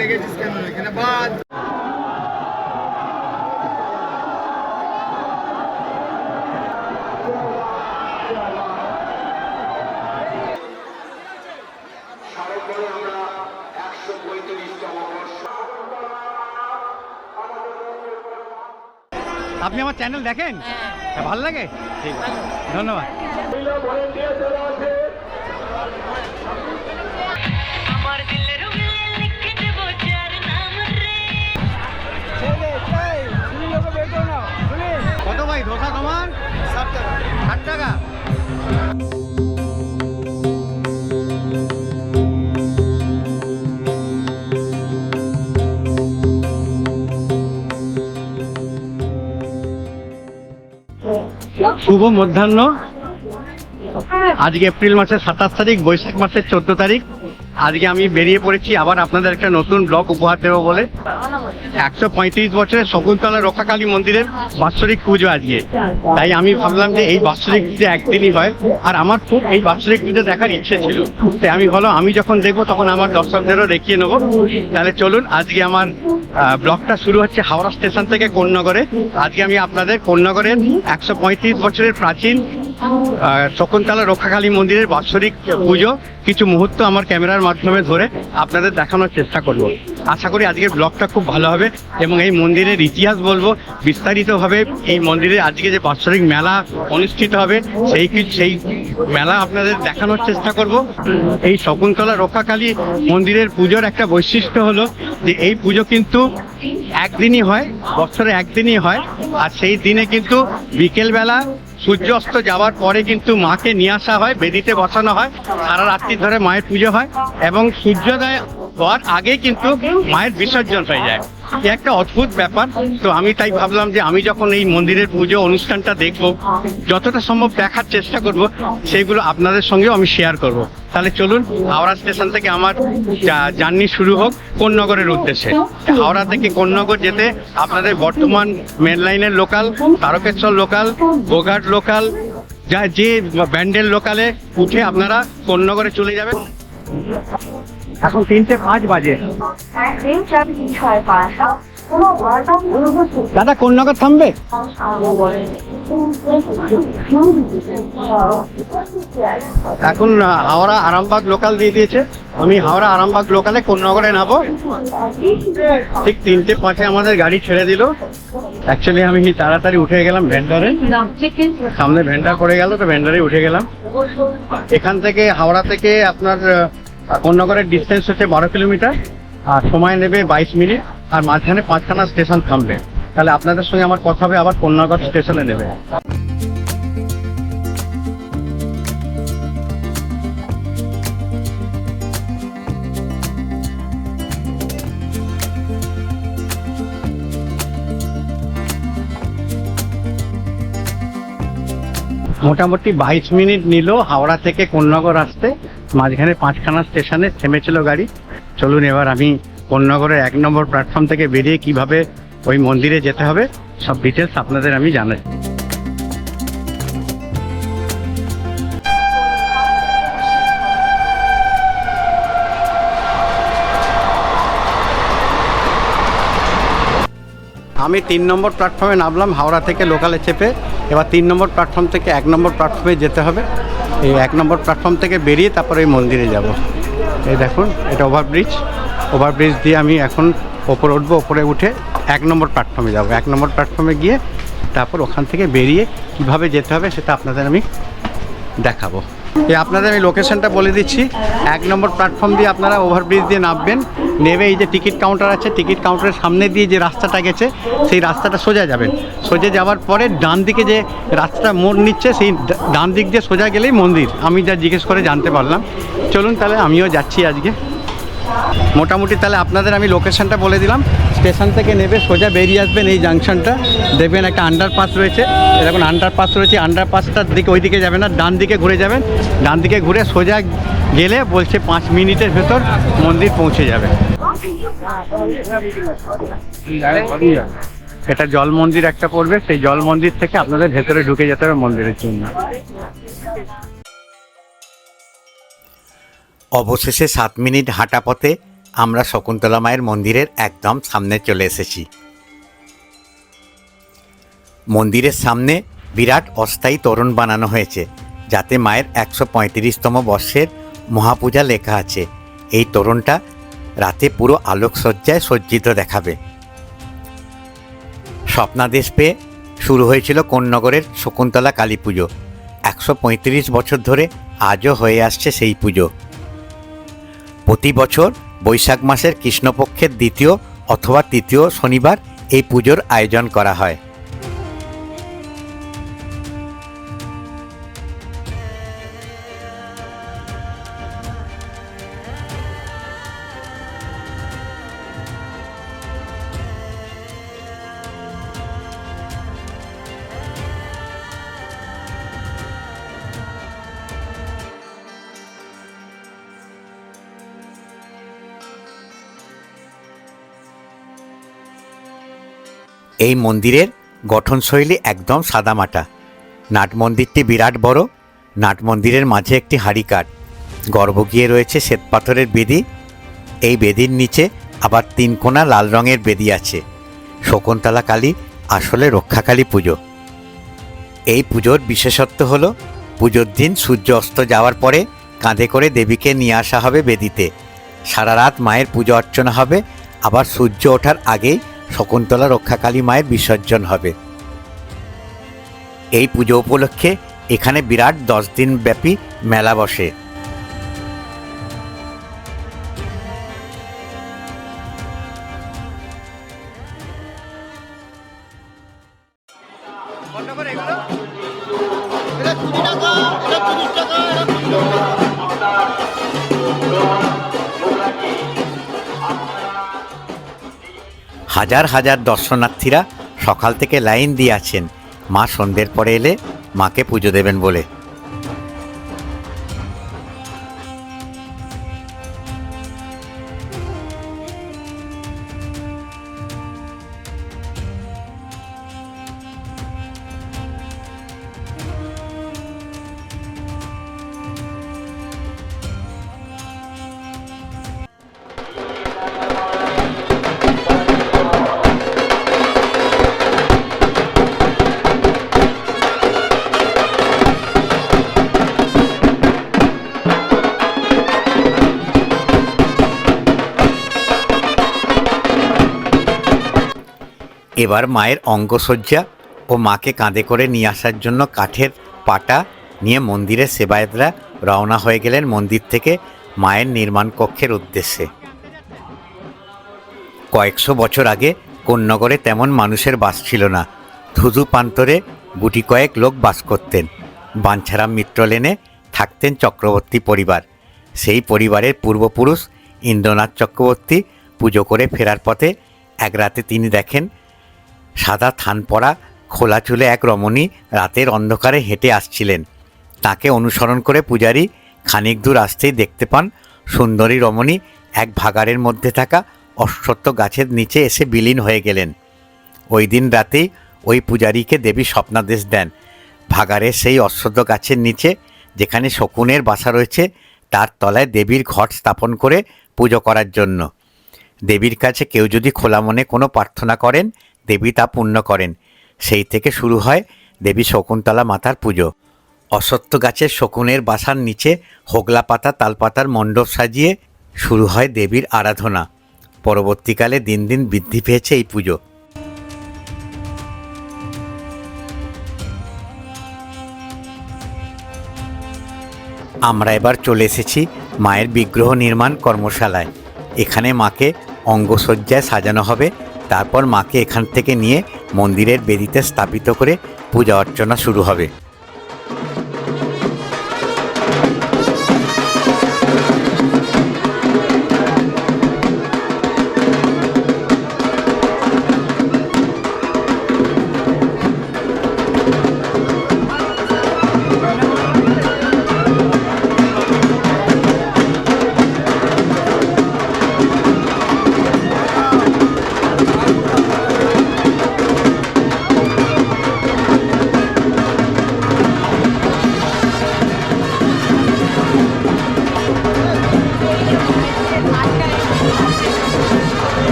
লেগেছিস কেন এখানে বাদ? আপনি আমার চ্যানেল দেখেন? ভালো লাগে? ঠিক আছে, ধন্যবাদ। কত ভাই ধোসা তোমার? 60 টাকা। 60 টাকা। শুভ মধ্যাহ্ন। আজকে এপ্রিল মাসের 27 তারিখ, বৈশাখ মাসের 14 তারিখ। আজকে আমি বেরিয়ে পড়েছি আবার আপনাদের একটা নতুন ব্লগ উপহার দেবো বলে। 135 বছরের শকুন্তলা রক্ষাকালী মন্দিরের বাৎসরিক পুজো আজকে। তাই আমি ভাবলাম যে এই বাৎসরিক পুজো একদিনই হয়, আর আমার খুব এই বাৎসরিক পুজো দেখার ইচ্ছে ছিল। তাই আমি ভালো আমি যখন দেখবো তখন আমার দর্শকদেরও দেখিয়ে নেবো। তাহলে চলুন, আজকে আমার ব্লগটা শুরু হচ্ছে হাওড়া স্টেশন থেকে কোন্নগরে। আজকে আমি আপনাদের কোন্নগরের 135 বছরের প্রাচীন শকুন্তলা রক্ষাকালী মন্দিরের বাৎসরিক পুজো কিছু মুহূর্ত আমার ক্যামেরার মাধ্যমে ধরে আপনাদের দেখানোর চেষ্টা করব। আশা করি আজকের ব্লগটা খুব ভালো হবে এবং এই মন্দিরের ইতিহাস বলবো বিস্তারিতভাবে। এই মন্দিরে আজকে যে বাৎসরিক মেলা অনুষ্ঠিত হবে সেই মেলা আপনাদের দেখানোর চেষ্টা করব। এই শকুন্তলা রক্ষাকালী মন্দিরের পুজোর একটা বৈশিষ্ট্য হলো যে এই পুজো কিন্তু একদিনই হয়, বছরে একদিনই হয়। আর সেই দিনে কিন্তু বিকেলবেলা সূর্য অস্ত যাওয়ার পরে কিন্তু মাকে নিয়ে আসা হয়, বেদিতে বসানো হয়, সারা রাত্রি ধরে মায়ের পুজো হয় এবং সূর্যোদয় হওয়ার আগে কিন্তু মায়ের বিসর্জন হয়ে যায়। একটা অদ্ভুত ব্যাপার। তো আমি তাই ভাবলাম যে আমি যখন এই মন্দিরের পুজো অনুষ্ঠানটা দেখব, যতটা সম্ভব দেখার চেষ্টা করব, সেগুলো আপনাদের সঙ্গেও আমি শেয়ার করব। তাহলে চলুন, হাওড়া স্টেশন থেকে আমার জার্নি শুরু হোক কোন্নগরের উদ্দেশ্যে। হাওড়া থেকে কোন্নগর যেতে আপনাদের বর্ধমান মেন লাইনের local, Tarakeswar local, Goghat local, যে ব্যান্ডেল লোকালে উঠে আপনারা কোন্নগরে চলে যাবেন। এখন 3:05 বাজে। দাদা কোন্নগর থামবে? এখন হাওড়া আরামবাগ লোকাল দিয়ে দিয়েছে। আমি হাওড়া আরামবাগ লোকালে কোন্নগরে নামবো। ঠিক 3:05 আমাদের গাড়ি ছেড়ে দিল। অ্যাকচুয়ালি আমি তাড়াতাড়ি উঠে গেলাম ভেন্ডারে, সামনে ভেন্ডার পড়ে গেল, তো ভেন্ডারে উঠে গেলাম। এখান থেকে হাওড়া থেকে আপনার কোন্নগরের ডিস্টেন্স হচ্ছে 12 কিলোমিটার, আর সময় নেবে 22 মিনিট, আর মাঝখানে 5খানা স্টেশন থামবে। তাহলে আপনাদের সঙ্গে আমার কথা হবে আবার কোন্নগর স্টেশনে নেবে। মোটামুটি 22 মিনিট নিল হাওড়া থেকে কোন্নগর আসতে। মাঝখানে 5খানা স্টেশনে থেমেছিল গাড়ি। চলুন এবার আমি কোন্নগরের 1 নম্বর প্ল্যাটফর্ম থেকে বেরিয়ে কিভাবে ওই মন্দিরে যেতে হবে সব ডিটেলস আপনাদের আমি জানাই। আমি 3 নম্বর প্ল্যাটফর্মে নামলাম হাওড়া থেকে লোকালে চেপে। এবার 3 নম্বর প্ল্যাটফর্ম থেকে 1 নম্বর প্ল্যাটফর্মে যেতে হবে। এই 1 নম্বর প্ল্যাটফর্ম থেকে বেরিয়ে তারপরে এই মন্দিরে যাব। এই দেখুন, এটা ওভারব্রিজ। ওভারব্রিজ দিয়ে আমি এখন ওপরে উঠবো। ওপরে উঠে 1 নম্বর প্ল্যাটফর্মে যাব। 1 নম্বর প্ল্যাটফর্মে গিয়ে তারপর ওখান থেকে বেরিয়ে কিভাবে যেতে হবে সেটা আপনাদের আমি দেখাবো। আপনাদের আমি লোকেশনটা বলে দিচ্ছি। 1 নম্বর প্ল্যাটফর্ম দিয়ে আপনারা ওভারব্রিজ দিয়ে নামবেন। নেমে এই যে টিকিট কাউন্টার আছে, টিকিট কাউন্টারের সামনে দিয়ে যে রাস্তাটা গেছে সেই রাস্তাটা সোজা যাবেন। সোজা যাওয়ার পরে ডান দিকে যে রাস্তাটা মোড় নিচ্ছে, সেই ডান দিক দিয়ে সোজা গেলেই মন্দির। আমি যা জিজ্ঞেস করে জানতে পারলাম। চলুন তাহলে আমিও যাচ্ছি আজকে। মোটামুটি তাহলে আপনাদের আমি লোকেশনটা বলে দিলাম। স্টেশন থেকে নেবে সোজা বেরিয়ে আসবেন এই জাংশনটা, দেখবেন একটা আন্ডারপাস রয়েছে। এরকম আন্ডারপাস রয়েছে, আন্ডারপাসটার দিকে ওই দিকে যাবেন না, ডান দিকে ঘুরে যাবেন। ডান দিকে ঘুরে সোজা গেলে বলছে 5 মিনিটের ভেতর মন্দির পৌঁছে যাবে। এটা জল মন্দির একটা পড়বে, সেই জল মন্দির থেকে আপনাদের ভেতরে ঢুকে যেতে হবে মন্দিরের জন্য। অবশেষে 7 মিনিট হাঁটা পথে আমরা শকুন্তলা মায়ের মন্দিরের একদম সামনে চলে এসেছি। মন্দিরের সামনে বিরাট অস্থায়ী তোরণ বানানো হয়েছে, যাতে মায়ের 135তম বর্ষের মহাপূজা লেখা আছে। এই তোরণটা রাতে পুরো আলোকসজ্জায় সজ্জিত দেখাবে। স্বপ্নাদেশ পেয়ে শুরু হয়েছিল কোন্নগরের শকুন্তলা কালী পুজো। 135 বছর ধরে আজও হয়ে আসছে সেই পুজো। প্রতি বছর বৈশাখ মাসের কৃষ্ণপক্ষের দ্বিতীয় অথবা তৃতীয় শনিবার এই পুজোর আয়োজন করা হয়। এই মন্দিরের গঠনশৈলী একদম সাদামাটা। নাট মন্দিরটি বিরাট বড়। নাট মন্দিরের মাঝে একটি হাঁড়িকাঠ, গর্ভগৃহে রয়েছে শ্বেতপাথরের বেদি। এই বেদির নিচে আবার 3 কোণা লাল রঙের বেদি আছে। শকুন্তলা কালী আসলে রক্ষাকালী পুজো। এই পুজোর বিশেষত্ব হলো পুজোর দিন সূর্য অস্ত যাওয়ার পরে কাঁধে করে দেবীকে নিয়ে আসা হবে বেদিতে। সারা রাত মায়ের পুজো অর্চনা হবে, আবার সূর্য ওঠার আগেই শকুন্তলা রক্ষাকালী মায়ের বিসর্জন হবে। এই পুজো উপলক্ষে এখানে বিরাট 10 দিন ব্যাপী মেলা বসে। হাজার হাজার দর্শনার্থীরা সকাল থেকে লাইন দিয়ে আছেন মা সন্ধ্যের পরে এলে মাকে পুজো দেবেন বলে। এবার মায়ের অঙ্গসজ্জা ও মাকে কাঁধে করে নিয়ে আসার জন্য কাঠের পাটা নিয়ে মন্দিরের সেবায়েতরা রওনা হয়ে গেলেন মন্দির থেকে মায়ের নির্মাণ কক্ষের উদ্দেশ্যে। কয়েকশো বছর আগে কোন্নগরে তেমন মানুষের বাস ছিল না। ধুধু প্রান্তরে গুটি কয়েক লোক বাস করতেন। বাঞ্ছারাম মিত্র লেনে থাকতেন চক্রবর্তী পরিবার। সেই পরিবারের পূর্বপুরুষ ইন্দ্রনাথ চক্রবর্তী পুজো করে ফেরার পথে এক রাতে তিনি দেখেন সাদা থান পরা খোলা চুলে এক রমণী রাতের অন্ধকারে হেঁটে আসছিলেন। তাকে অনুসরণ করে পূজারী খানিক দূর আসতেই দেখতে পান সুন্দরী রমণী এক ভাগাড়ের মধ্যে থাকা অশ্বত্থ গাছের নিচে এসে বিলীন হয়ে গেলেন। ওই দিন রাতেই ওই পূজারীকে দেবী স্বপ্নাদেশ দেন ভাগাড়ের সেই অশ্বত্থ গাছের নিচে যেখানে শকুনের বাসা রয়েছে তার তলায় দেবীর ঘট স্থাপন করে পুজো করার জন্য। দেবীর কাছে কেউ যদি খোলা মনে কোনো প্রার্থনা করেন দেবী তা পূর্ণ করেন। সেই থেকে শুরু হয় দেবী শকুন্তলা মাতার পুজো। অশ্বত্থ গাছের শকুনের বাসার নিচে হোগলা পাতা তালপাতার মণ্ডপ সাজিয়ে শুরু হয় দেবীর আরাধনা। পরবর্তীকালে দিন দিন বৃদ্ধি পেয়েছে এই পুজো। আমরা এবার চলে এসেছি মায়ের বিগ্রহ নির্মাণ কর্মশালায়। এখানে মাকে অঙ্গসজ্জায় সাজানো হবে। তারপর মাকে এখান থেকে নিয়ে মন্দিরের বেদিতে স্থাপিত করে পূজা অর্চনা শুরু হবে।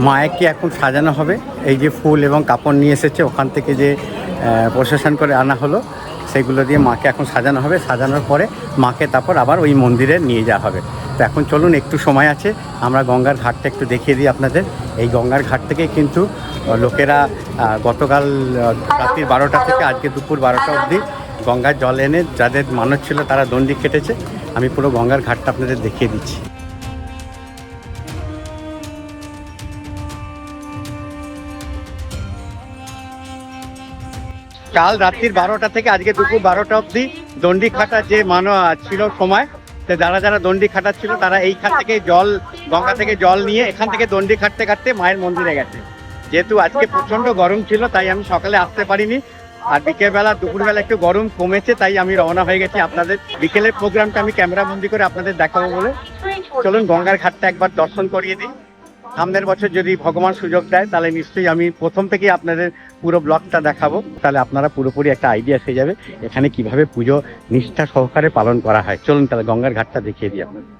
মায়েকে এখন সাজানো হবে। এই যে ফুল এবং কাপড় নিয়ে এসেছে ওখান থেকে যে প্রসেশন করে আনা হলো, সেগুলো দিয়ে মাকে এখন সাজানো হবে। সাজানোর পরে মাকে তারপর আবার ওই মন্দিরে নিয়ে যাওয়া হবে। তো এখন চলুন, একটু সময় আছে, আমরা গঙ্গার ঘাটটা একটু দেখিয়ে দিই আপনাদের। এই গঙ্গার ঘাট থেকে কিন্তু লোকেরা গতকাল রাত্রি 12টা থেকে আজকে দুপুর 12টা অবধি গঙ্গার জল এনে যাদের মানত ছিল তারা দণ্ডি কেটেছে। আমি পুরো গঙ্গার ঘাটটা আপনাদের দেখিয়ে দিচ্ছি। কাল রাত্রির 12টা থেকে আজকে দুপুর 12টা অবধি দণ্ডি খাটা যে ছিল সময়, তো যারা যারা দণ্ডি খাটাচ্ছিল তারা এইখান থেকে গঙ্গা থেকে জল নিয়ে এখান থেকে দণ্ডি খাটতে খাটতে মায়ের মন্দিরে গেছে। যেহেতু আজকে প্রচণ্ড গরম ছিল তাই আমি সকালে আসতে পারিনি, আর বিকেলবেলা দুপুরবেলা একটু গরম কমেছে তাই আমি রওনা হয়ে গেছি আপনাদের বিকেলের প্রোগ্রামটা আমি ক্যামেরা বন্দি করে আপনাদের দেখাবো বলে। চলুন গঙ্গার ঘাটটা একবার দর্শন করিয়ে দিই। সামনের বছর যদি ভগবান সুযোগ দেয় তাহলে নিশ্চয়ই আমি প্রথম থেকেই আপনাদের পুরো ব্লগটা দেখাবো, তাহলে আপনারা পুরোপুরি একটা আইডিয়া এসে যাবে এখানে কিভাবে পুজো নিষ্ঠা সহকারে পালন করা হয়। চলুন তাহলে গঙ্গার ঘাটটা দেখিয়ে দিই আপনাদের।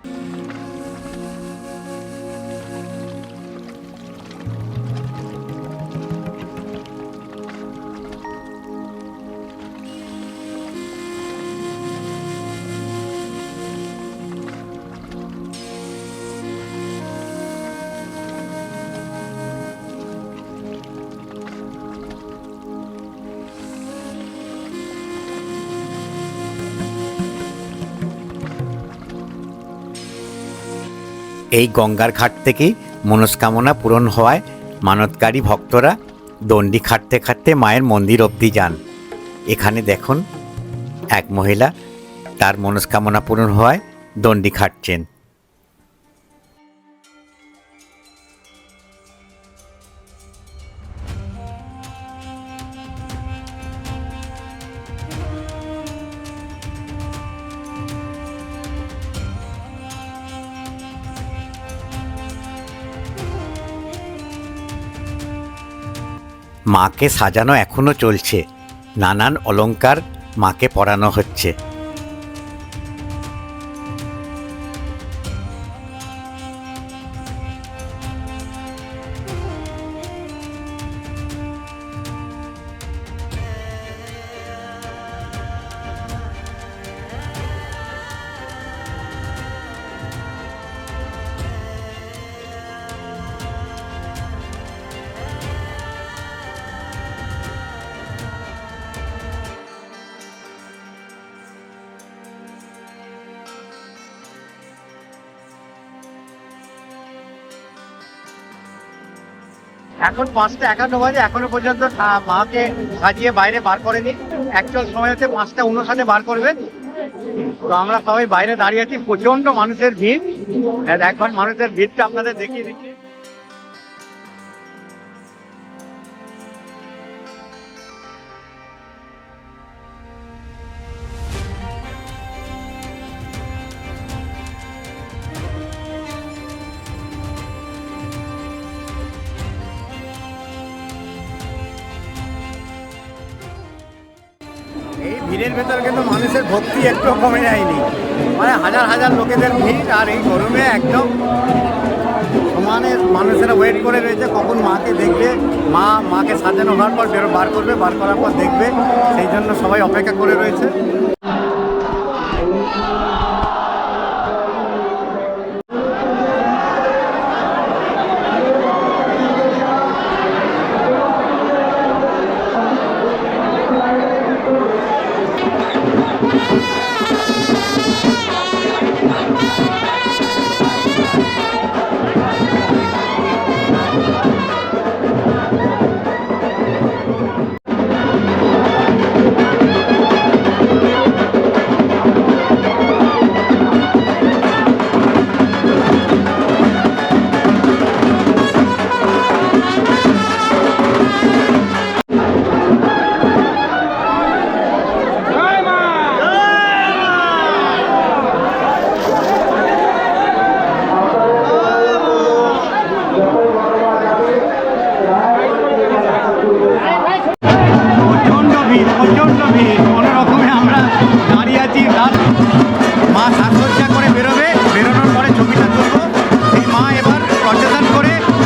এই গঙ্গার ঘাট থেকেই মনস্কামনা পূরণ হওয়ায় মানতকারী ভক্তরা দণ্ডি খাটতে খাটতে মায়ের মন্দির অবধি যান। এখানে দেখুন এক মহিলা তার মনস্কামনা পূরণ হওয়ায় দণ্ডি খাটছেন। মাকে সাজানো এখনো চলছে, নানান অলংকার মাকে পরানো হচ্ছে। এখন 5টা 51 বাজে, এখনো পর্যন্ত মাকে সাজিয়ে বাইরে বার করেনি। অ্যাকচুয়াল সময় হচ্ছে 5টা 59 বার করবে। তো আমরা সবাই বাইরে দাঁড়িয়ে আছি, প্রচন্ড মানুষের ভিড়। এখন মানুষের ভিড়টা আপনাদের দেখিয়ে দিচ্ছি। এই ভিড়ের ভেতর কিন্তু মানুষের ভক্তি একটু কমে যায়নি, মানে হাজার হাজার লোকেদের ভিড়। আর এই গরমে একদম সমানে মানুষেরা ওয়েট করে রয়েছে কখন মাকে দেখবে, মাকে সাজানো হওয়ার পর বার করবে, বার করার পর দেখবে, সেই জন্য সবাই অপেক্ষা করে রয়েছে।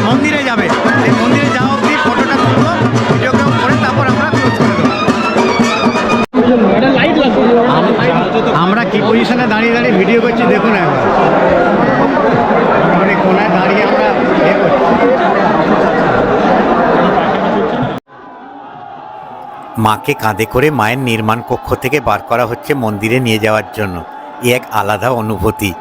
মন্দিরে যাবে। সেই মন্দিরে যাওয়া অবধি ফটোটা তুলবো, ভিডিওগ্রাফ করে তারপর আমরা ক্লোজ করে দেবো। আমরা কি পজিশনে দাঁড়িয়ে দাঁড়িয়ে ভিডিও করছি দেখুন একবার। মোটামুটি কোনায় দাঁড়িয়ে আমরা করছি। মাকে কাঁধে করে মায়ের নির্মাণ কক্ষ থেকে বার করা হচ্ছে মন্দিরে নিয়ে যাওয়ার জন্য। এ এক আলাদা অনুভূতি।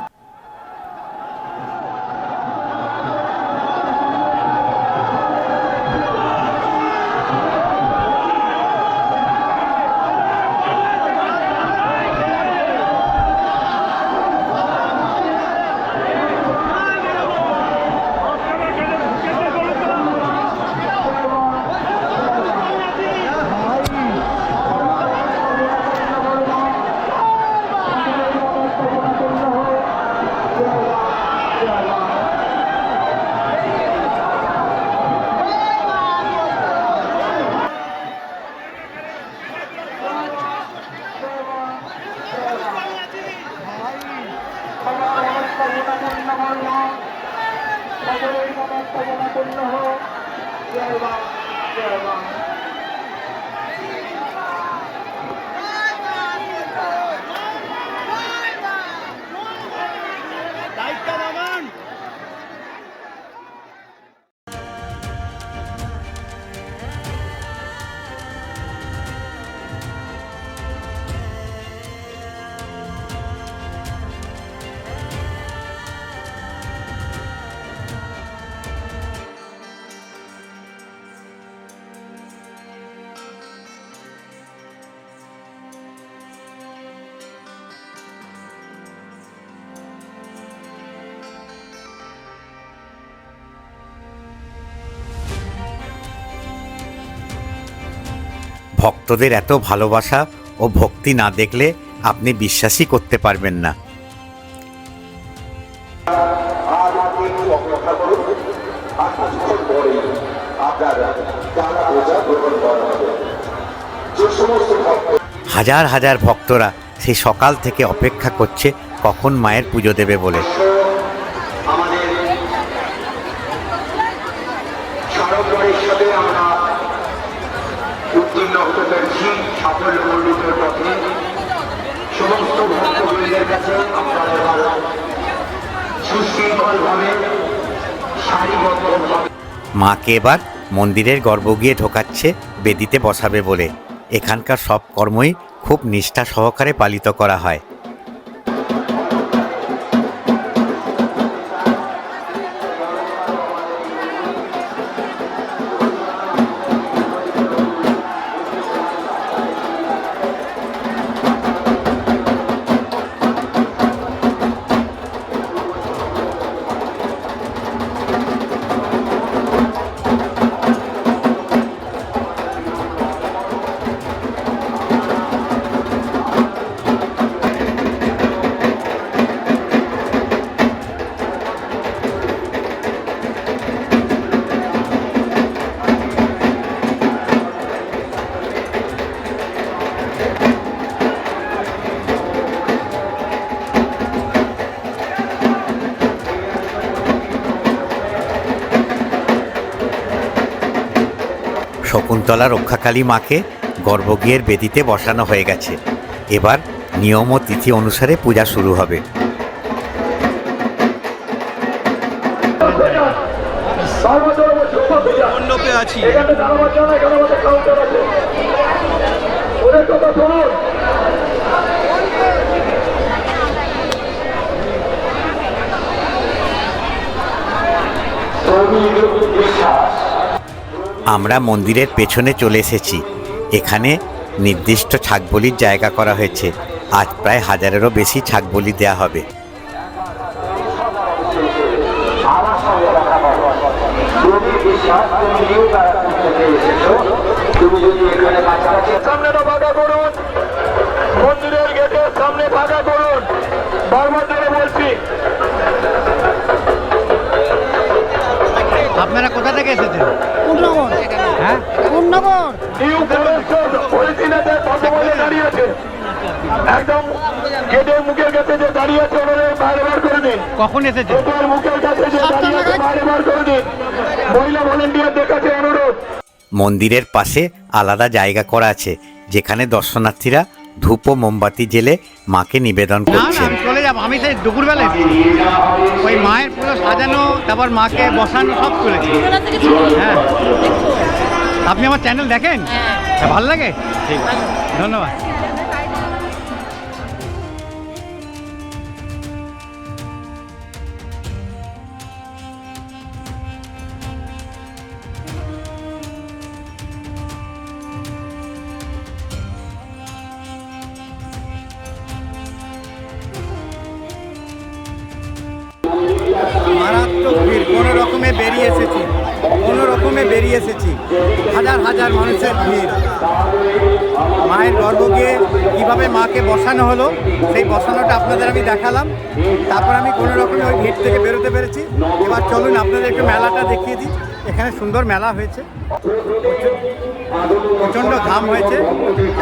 ভক্তদের এত ভালোবাসা ও ভক্তি না দেখলে আপনি বিশ্বাসই করতে পারবেন না। হাজার হাজার ভক্তরা সেই সকাল থেকে অপেক্ষা করছে কখন মায়ের পুজো দেবে বলে। উত্তীর্ণ হতে পেরেছি সাফল্যমণ্ডিত পথে। সমস্ত ভক্তবৃন্দের কাছে আপনারা সুশৃঙ্খলভাবে সারিবদ্ধভাবে মাকে এবার মন্দিরের গর্ভ গিয়ে ঢোকাচ্ছে বেদিতে বসাবে বলে। এখানকার সব কর্মই খুব নিষ্ঠা সহকারে পালিত করা হয়। শকুন্তলা রক্ষাকালী মাকে গর্ভগৃহের বেদিতে বসানো হয়ে গেছে। এবার নিয়ম ও তিথি অনুসারে পূজা শুরু হবে। মণ্ডপে আছি। আমরা মন্দিরের পেছনে চলে এসেছি। এখানে নির্দিষ্ট ছাগবলির জায়গা করা হয়েছে। আজ প্রায় 1000-এরও বেশি ছাগবলি দেয়া হবে। মন্দিরের গেটের সামনে ফাঁকা করুন, বারবার ধরে বলছি। আপনারা কোথা থেকে এসেছেন? পূর্ণগর। হ্যাঁ, পূর্ণগর। নিউ ফরেস্ট পলিথিনাতে কথা বলে দাঁড়িয়ে আছে, একদম গেটের মুখের কাছে যে দাঁড়িয়ে আছে ওনাদের বাইরে বার করে দিন। কখন এসেছেন? গেটের মুখের কাছে যে দাঁড়িয়ে আছে বাইরে বার করে দিন। মহিলা ভলেন্টিয়ারদের কাছে অনুরোধ। মন্দিরের পাশে আলাদা জায়গা করা আছে, যেখানে দর্শনার্থীরা ধূপ ও মোমবাতি জেলে মাকে নিবেদন না না, করছেন। আমি চলে যাবো। আমি সেই দুপুরবেলা এসেছি। ওই মায়ের পুরো সাজানো, তারপর মাকে বসানো সব করেছি। হ্যাঁ, আপনি আমার চ্যানেল দেখেন? ভালো লাগে? ঠিক, ধন্যবাদ। মারাত্মক ভিড়, কোনো রকমে বেরিয়ে এসেছি, হাজার হাজার মানুষের ভিড়। মায়ের গর্ভগৃহে কীভাবে মাকে বসানো হলো সেই বসানোটা আপনাদের আমি দেখালাম, তারপর আমি কোনো রকমে ওই ভিড় থেকে বেরোতে পেরেছি। এবার চলুন আপনাদের একটু মেলাটা দেখিয়ে দিই। এখানে সুন্দর মেলা হয়েছে, প্রচণ্ড ঘাম হয়েছে।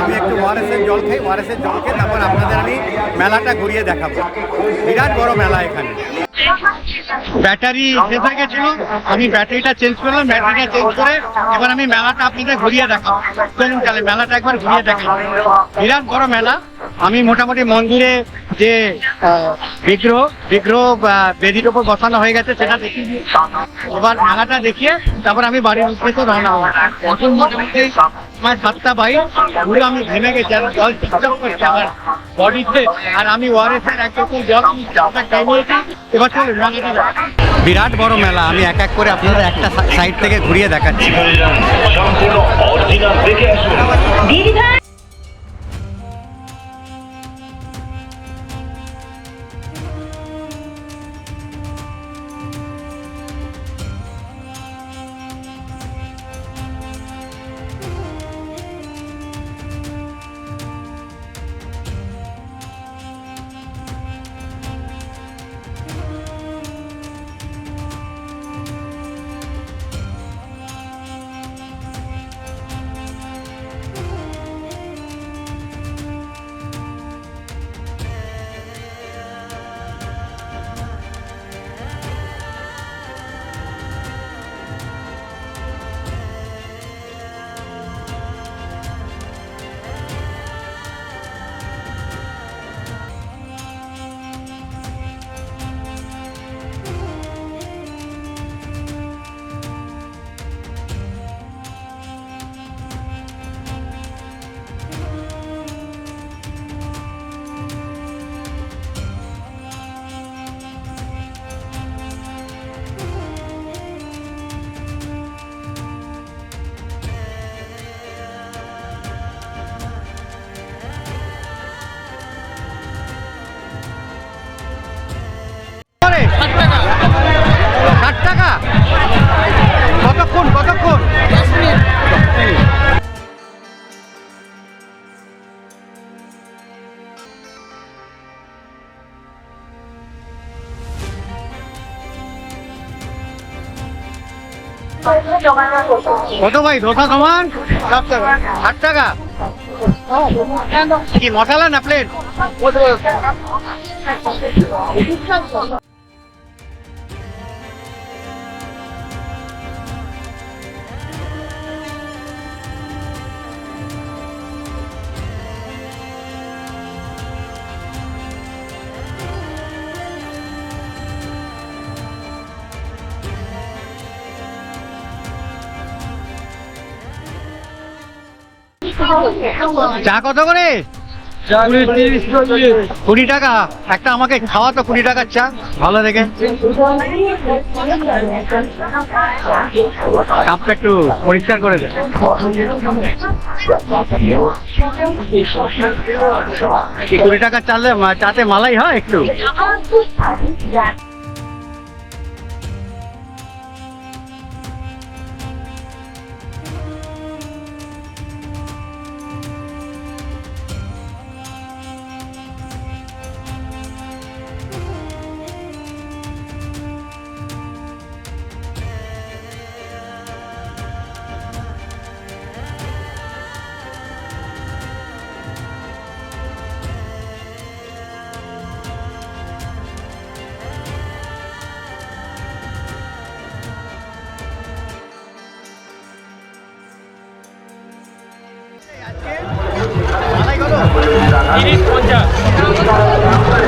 আমি একটু ওআরএসের জল খাই, ওআরএসের জল খেয়ে তারপর আপনাদের আমি মেলাটা ঘুরিয়ে দেখাবো। বিরাট বড় মেলা এখানে। ব্যাটারি শেষ হয়ে গেছিল, আমি ব্যাটারিটা চেঞ্জ করলাম। ব্যাটারিটা চেঞ্জ করে এবার আমি মেলাটা আপনাদের ঘুরিয়ে দেখাবো। চলুন তাহলে মেলাটা একবার ঘুরিয়ে দেখাবো। বিরাট বড় মেলা। আমি মোটামুটি মন্দিরে যে বিগ্রহ বেদির ওপর বসানো হয়ে গেছে সেটা দেখিয়ে দিই। এবার মেলাটা দেখিয়ে তারপর আমি বাড়ির উদ্দেশ্যে রওনা হবো। এখন মোটামুটি আমার 7:22, পুরো আমি ঘেমে গেছি, আর জল চিকচাক করছে আমার বডিতে। আর আমি ওআরএসের একদম জল খাই নিয়েছি। এবার চলুন মেলাটা দেখাবো। বিরাট বড় মেলা, আমি এক এক করে আপনাদের একটা সাইড থেকে ঘুরিয়ে দেখাচ্ছি। সম্পূর্ণ অরিজিনাল দেখে আসুন। করে 60 টাকা। কতক্ষণ? কত ভাই ধোসা সমান? 60 টাকা। কি মশলা না প্লেট? চা কত করে? 20 টাকা একটা। আমাকে খাওয়া তো 20 টাকার চা, ভালো দেখে। কাপটা একটু পরিষ্কার করে দে। 20 টাকা চালে চাতে মালাই হয় একটু। 30-50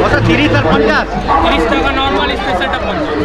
কত 30 আর 50? 30 টাকা নর্মাল, স্পেশালটা 50।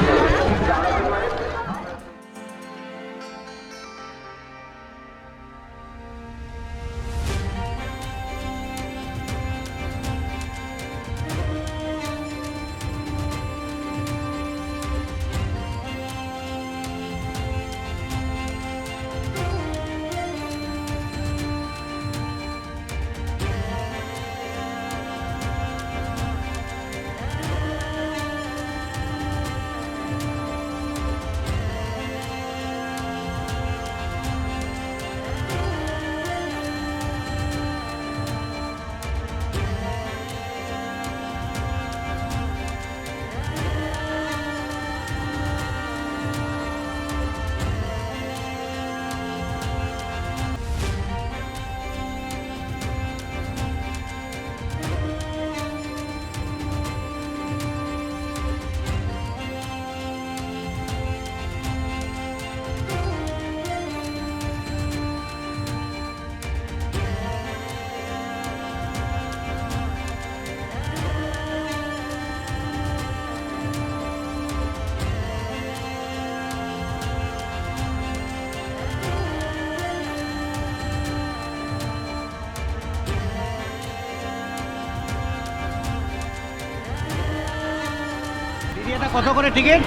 দিদি এটা কত করে টিকিট?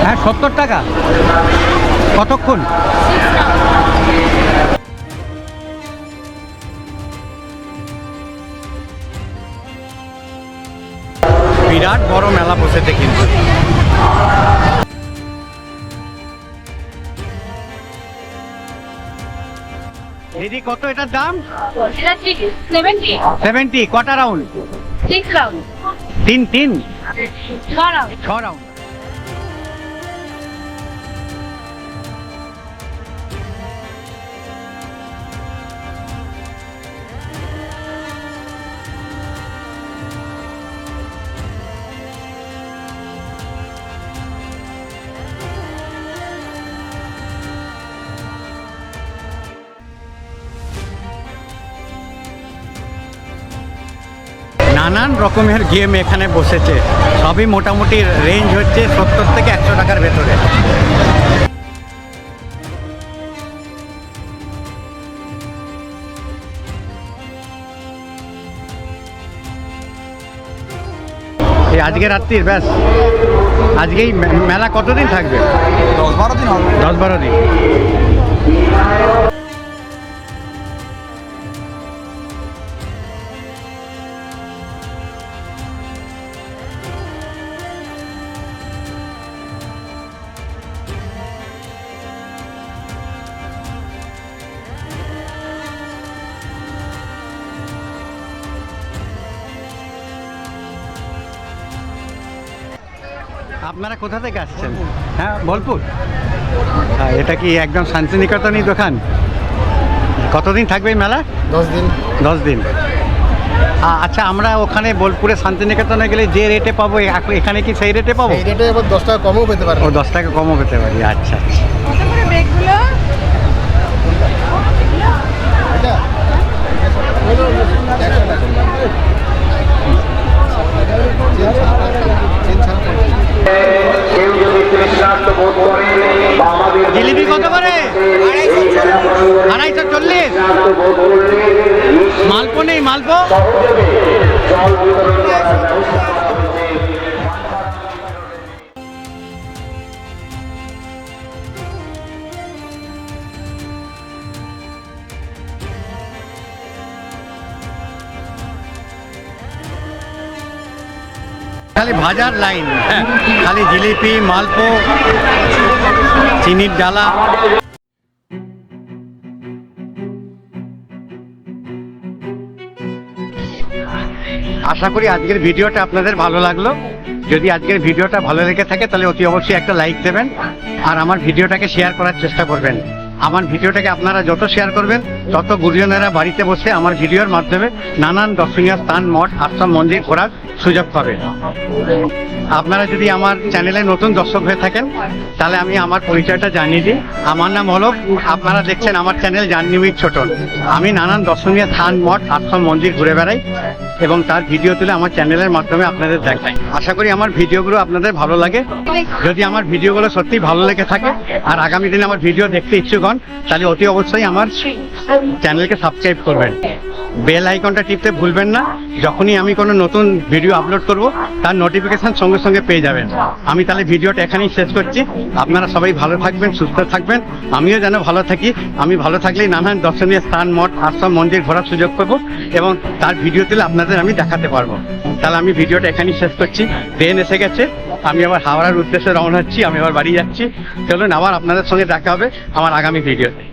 হ্যাঁ 70 টাকা। কতক্ষণ? বিরাট বড় মেলা বসেছে কিন্তু। দিদি কত এটার দাম? এটা ঠিক 70 70। কটা রাউন্ড? 6 round 3 6 round 6 round. নানান রকমের গেম এখানে বসেছে, সবই মোটামুটি রেঞ্জ হচ্ছে 70 থেকে 100 টাকার ভেতরে। এই আজকে রাত্রির ব্যাস, আজকেই মেলা কতদিন থাকবে? 10-12 দিন হবে। 10-12 দিন। আপনারা কোথা থেকে আসছেন? হ্যাঁ বোলপুর। এটা কি একদম শান্তিনিকেতনই দোকান? কতদিন থাকবে এই মেলা? 10 দিন। 10 দিন। আচ্ছা, আমরা ওখানে বোলপুরে শান্তিনিকেতনে গেলে যে রেটে পাবো এখানে কি সেই রেটে পাবো? এই রেটে আবার 10 টাকা কমও পেতে পারে। ও 10 টাকা কমও পেতে পারি। আচ্ছা আচ্ছা। এটা কেউ যদি তৃষ্ণার্ত বোধ করে বা আমাদের জিলিপি কত করে? 240। বোধ করলে মালপো নেই? মালপো সহযোগে জল বিতরণ করার ব্যবস্থা করা হচ্ছে। খালি ভাজার লাইন, হ্যাঁ, খালি জিলিপি, মালপো, চিনির ডালা। আশা করি আজকের ভিডিওটা আপনাদের ভালো লাগলো। যদি আজকের ভিডিওটা ভালো লেগে থাকে তাহলে অতি অবশ্যই একটা লাইক দেবেন আর আমার ভিডিওটাকে শেয়ার করার চেষ্টা করবেন। আমার ভিডিওটাকে আপনারা যত শেয়ার করবেন তত গুরুজনেরা বাড়িতে বসে আমার ভিডিওর মাধ্যমে নানান দর্শনীয় স্থান, মঠ, আশ্রম, মন্দির ঘোরার সুযোগ পাবেন। আপনারা যদি আমার চ্যানেলে নতুন দর্শক হয়ে থাকেন তাহলে আমি আমার পরিচয়টা জানিয়ে দিই। আমার নাম অলোক, আপনারা দেখছেন আমার চ্যানেল জার্নি উইথ ছোটন। আমি নানান দর্শনীয় স্থান, মঠ, আশ্রম, মন্দির ঘুরে বেড়াই এবং তার ভিডিও তুলে আমার চ্যানেলের মাধ্যমে আপনাদের দেখাই। আশা করি আমার ভিডিওগুলো আপনাদের ভালো লাগে। যদি আমার ভিডিওগুলো সত্যি ভালো লেগে থাকে আর আগামী দিনে আমার ভিডিও দেখতে ইচ্ছুক হন তাহলে অতি অবশ্যই আমার চ্যানেলকে সাবস্ক্রাইব করবেন, বেল আইকনটা টিপতে ভুলবেন না। যখনই আমি কোনো নতুন ভিডিও আপলোড করব তার নোটিফিকেশন সঙ্গে সঙ্গে পেয়ে যাবেন। আমি তাহলে ভিডিওটা এখানেই শেষ করছি। আপনারা সবাই ভালো থাকবেন, সুস্থ থাকবেন, আমিও যেন ভালো থাকি। আমি ভালো থাকলেই নানান দর্শনীয় স্থান, মঠ, আশ্রম, মন্দির ঘোরার সুযোগ পাবো এবং তার ভিডিও তুলে আপনাদের আমি দেখাতে পারবো। তাহলে আমি ভিডিওটা এখানেই শেষ করছি। ট্রেন এসে গেছে, আমি আবার হাওড়ার উদ্দেশ্যে রওনা হচ্ছি, আমি আবার বাড়ি যাচ্ছি। চলুন আবার আপনাদের সঙ্গে দেখা হবে আমার আগামী ভিডিওতে।